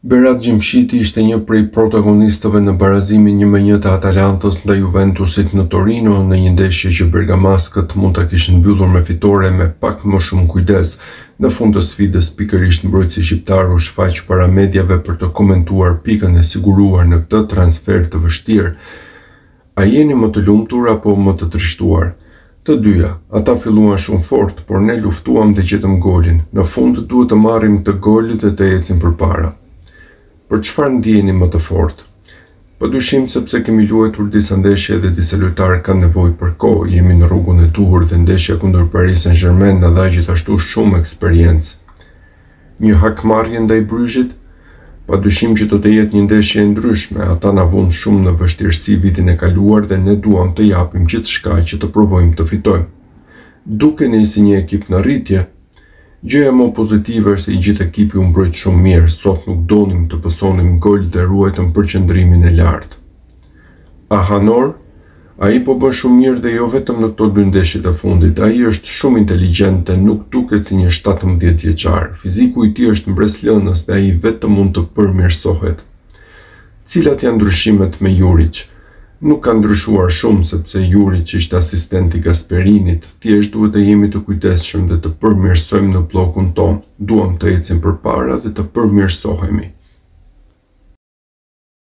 Berat Gjimshiti ishte një prej protagonistëve në barazimin 1-1 të Atalantës ndaj Juventusit në Torino në një ndeshje që bergamaskët mund ta kishin mbyllur me fitore me pak më shumë kujdes. Në fund të sfidës pikërisht mbrojtësi shqiptar u shfaq para mediave për të komentuar pikën e siguruar në këtë transfer të vështirë. A jeni më të lumtur apo më të trishtuar? Të dyja, ata filluan shumë fort, por ne luftuam dhe gjetëm golin. Në fund duhet të marrim të gol dhe të ecim përpara. Për çfarë ndjeni më të fortë? Padyshim sepse kemi luajtur disa ndeshje dhe disa lojtarë kanë nevojë për kohë, jemi në rrugën e duhur dhe ndeshja kundër Paris Saint-Germain na dha gjithashtu shumë eksperiencë. Një hakmarrje ndaj Bryzhit? Padyshim që do të jetë një ndeshje e ndryshme, ata na vunë shumë në vështirësi vitin e kaluar dhe ne duam të japim gjithçka që të provojmë të fitojmë. Dukeni si një ekip në rritje. Gjëja më pozitive është se i gjithë ekipi u mbrojt shumë mirë, sot nuk donim të pësonim gol dhe ruajtëm përqendrimin e lartë. A Hanor? Ai po bën shumë mirë dhe jo vetëm në këto 2 ndeshjet e fundit, ai është shumë inteligjent dhe nuk duket si një 17 vjeçar. Fiziku i tij është mbreslënës dhe ai vetëm mund të përmirësohet. Cilat janë ndryshimet me Juric? Nuk ka ndryshuar shumë sepse Juric ishte asistenti Gasperinit, thjesht duhet të jemi të kujdesshëm dhe të përmirësojmë në bllokun ton. Duam të ecim përpara dhe të përmirësohemi.